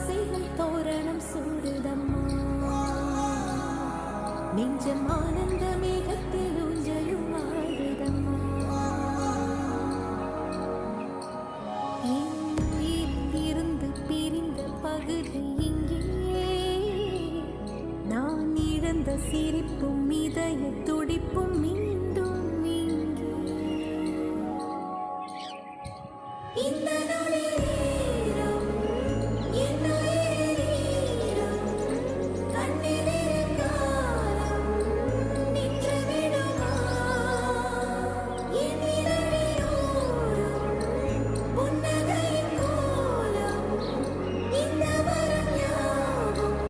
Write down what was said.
ஆசைகள் தோரணம் சூடுதம்மா. நெஞ்சம் ஆனந்த மேகத்தில் ஊஞ்சலும் ஆடுதம்மா. இருந்து பிரிந்த பகுதி இங்கே, நான் இழந்த சிரிப்பும் இதய துடிப்பும்